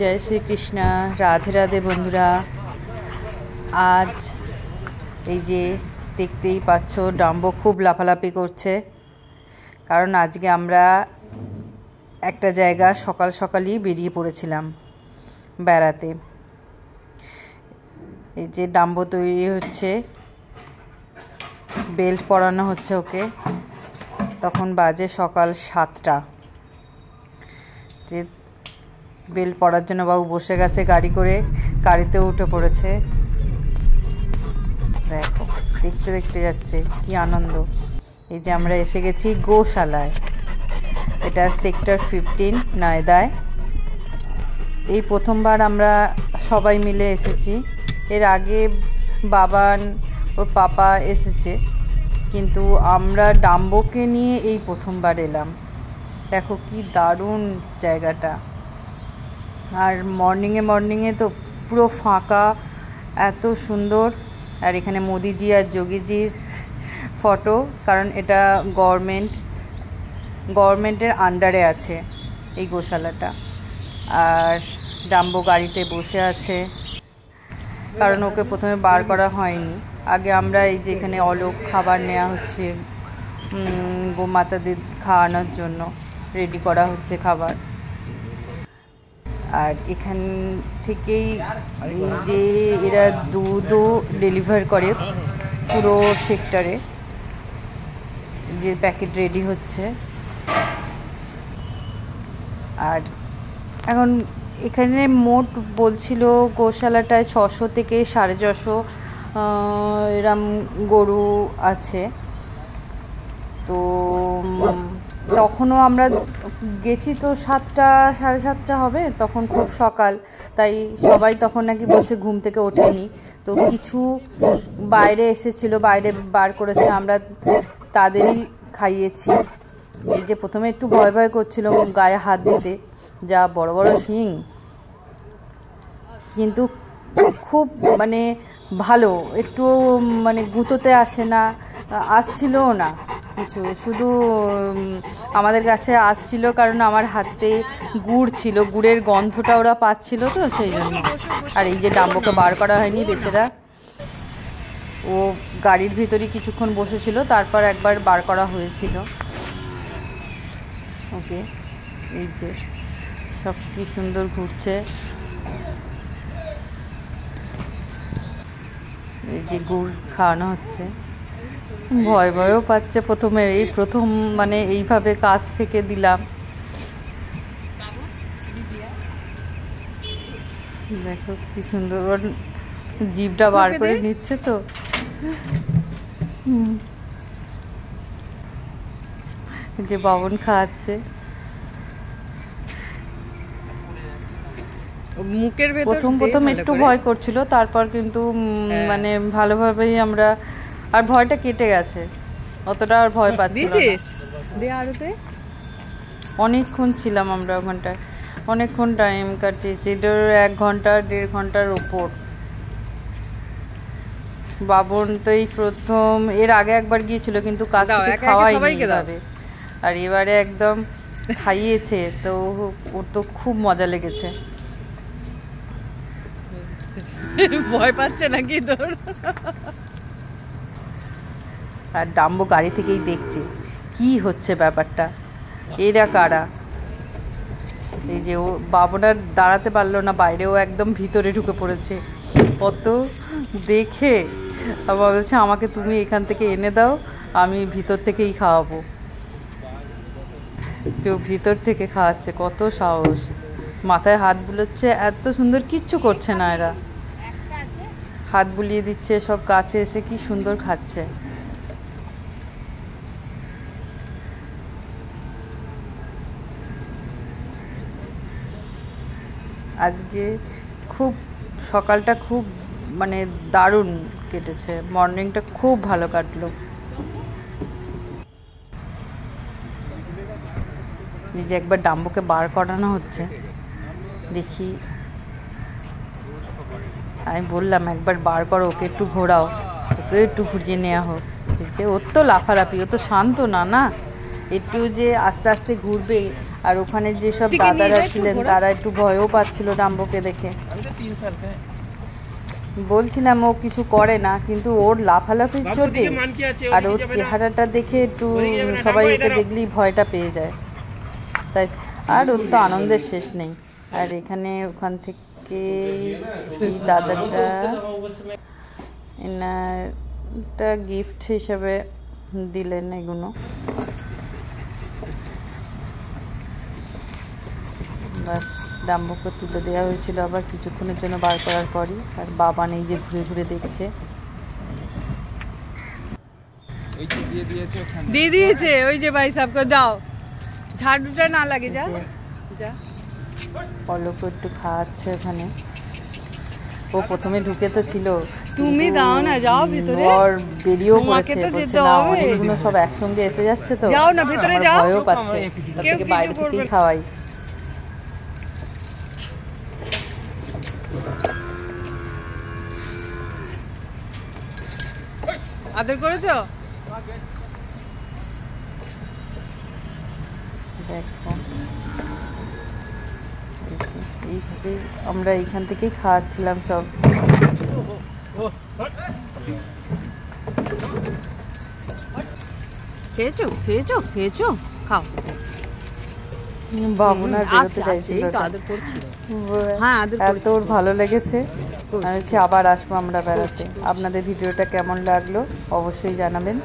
जय श्री कृष्णा राधे राधे बंधुरा आज এই যে দেখতেই পাচ্ছ ডাম্বো খুব লাফালাফি করছে কারণ আজকে আমরা একটা জায়গা সকাল সকালই বেরিয়ে পড়েছিলাম বেড়াতে। এই যে ডাম্বো তৈরি হচ্ছে, বেল্ট পরানো হচ্ছে ওকে। তখন বাজে সকাল 7টা। যে বেল্ট পরার জন্য বাবু বসে গেছে গাড়ি করে, গাড়িতে উঠে পড়েছে। দেখো দেখতে দেখতে যাচ্ছে, কি আনন্দ। এই যে আমরা এসে গেছি গোশালায়, এটা সেক্টর 15 নয়দায়। এই প্রথমবার আমরা সবাই মিলে এসেছি। এর আগে বাবান ওর পাপা এসেছে, কিন্তু আমরা ডাম্বোকে নিয়ে এই প্রথমবার এলাম। দেখো কি দারুণ জায়গাটা। আর মর্নিংয়ে তো পুরো ফাঁকা, এত সুন্দর। আর এখানে মোদিজি আর যোগীজির ফটো, কারণ এটা গভর্নমেন্টের আন্ডারে আছে এই গোশালাটা। আর ডাম্বো গাড়িতে বসে আছে, কারণ ওকে প্রথমে বার করা হয়নি। আগে আমরা এই যে এখানে অলোক খাবার নেওয়া হচ্ছে, গোমাতাদের খাওয়ানোর জন্য রেডি করা হচ্ছে খাবার। আর এখান থেকেই এই যে এরা দুধও ডেলিভার করে পুরো সেক্টরে, যে প্যাকেট রেডি হচ্ছে। আর এখন এখানে মোট বলছিল গোশালাটায় 600 থেকে 650 এরম গরু আছে। তো তখনও আমরা গেছি তো 7টা 7:30 হবে, তখন খুব সকাল, তাই সবাই তখন নাকি বলছে ঘুম থেকে ওঠেনি। তো কিছু বাইরে এসেছিল, বাইরে বার করেছে, আমরা তাদেরই খাইয়েছি। এই যে প্রথমে একটু ভয় ভয় করছিল গায়ে হাত দিতে, যা বড় বড় শিং, কিন্তু খুব মানে ভালো, একটু মানে গুঁতোতে আসে না, আসছিলও না কিছু, শুধু আমাদের কাছে আসছিল কারণ আমার হাতে গুড় ছিল, গুড়ের গন্ধটা ওরা পাচ্ছিল, তো সেই জন্য। আর এই যে ডাম্বোকে বার করা হয়নি বেচারা, ও গাড়ির ভিতরেই কিছুক্ষণ বসেছিল, তারপর একবার বার করা হয়েছিল ওকে। এই যে সব কি সুন্দর ঘুরছে। এই যে গুড় খাওয়ানো হচ্ছে, ভয় ভয়ও পাচ্ছে প্রথমে, এই প্রথম মানে এইভাবে কাছ থেকে দিলাম। দেখো কি সুন্দর, ওর জিভটা বার করে নিচ্ছে তো। যে বাবন খাওয়াচ্ছে, প্রথম একটু ভয় করছিল, তারপর কিন্তু মানে ভালোভাবেই আমরা, আর ভয়টা কেটে গেছে, অতটা আর ভয় পাচ্ছি না। অনেকক্ষণ ছিলাম আমরা ওখানটায়, অনেকক্ষণ টাইম কাটিয়েছি, 1 ঘন্টা 1.5 ঘন্টার ওপর। বাবন তো এই প্রথম, এর আগে একবার গিয়েছিল কিন্তু কাছ থেকে খাওয়াইনি, আর এবারে একদম খাইয়েছে, তো ওর তো খুব মজা লেগেছে। ভয় পাচ্ছে নাকি তোর? আর ডাম্বো গাড়ি থেকেই দেখছে কি হচ্ছে ব্যাপারটা, এরা কারা। এই যে ও বাবনার দাঁড়াতে পারলো না, বাইরেও একদম ভিতরে ঢুকে পড়েছে। কত দেখে আবার বলছে আমাকে তুমি এখান থেকে এনে দাও, আমি ভিতর থেকেই খাওয়াবো। কেউ ভিতর থেকে খাওয়াচ্ছে, কত সাহস। মাথায় হাত বুলোচ্ছে, এত সুন্দর, কিচ্ছু করছে না এরা, হাত বুলিয়ে দিচ্ছে, সব কাছে এসে কি সুন্দর খাচ্ছে। আজকে খুব সকালটা খুব মানে দারুণ কেটেছে, মর্নিংটা খুব ভালো কাটলো। নিজে একবার ডাম্বোকে বার করানো হচ্ছে, দেখি। আমি বললাম একবার বার করো, ওকে একটু ঘোরাও, ওকে একটু ঘুরিয়ে নেওয়া হোক। যে ওর তো লাফালাফি, ও তো শান্ত না, একটু যে আস্তে আস্তে ঘুরবে, আর ওখানে যেসব টিকে নিয়ে দাদারা যায় তো ছিলেন ঘোড়া? তারা একটু ভয়ও পাচ্ছিল ডাম্বোকে দেখে। বলছিলাম ও কিছু করে না, কিন্তু ওর লাফালাফির চোটে আর ওর চেহারাটা দেখে একটু সবাই ওকে দেখলেই ভয়টা পেয়ে যায়। তাই আর ওর তো আনন্দের শেষ নেই। আর এখানে ওখান থেকে এই দাদাটা এনারটা গিফট হিসেবে দিলেন এগুলো। বাস ডাম্বোকে তুলে দেওয়া হয়েছিল আবার কিছুক্ষণের জন্য বার করার পরই। আর বাবা নেই যে ঘুরে ঘুরে দেখছে। দিয়ে দিয়েছে ওই যে ভাই সাবকে দাও, ঝাড়ুটা না লাগে। যা যা পলকও একটু খাওয়াচ্ছে ওখানে। ও প্রথমে ঢুকে তো ছিল, তুমি দাও না, যাও ভিতরে। ওর বেরিয়েও তোমাকে পড়েছে, তো বলছে যেতে না হবে। অনেকগুলো সব একসঙ্গে এসে যাচ্ছে তো, যাও না, ভিতরে আমার যাও। ভয়ও পাচ্ছে, তার কেউ থেকে কিছু বাইরে করবে থেকেই না। খাওয়াই। আদর করেছো? দেখো এইভাবে আমরা এইখান থেকেই খাওয়াচ্ছিলাম সব। খেয়েছো খেয়েছো খেয়েছো, খাও। ভাবনার বেরোতে চাইছিল তো আদর করছিল। হ্যাঁ, আদর এত ওর ভালো লেগেছে। আমি বলছি আবার আসবো আমরা বেড়াতে। আপনাদের ভিডিওটা কেমন লাগলো অবশ্যই জানাবেন।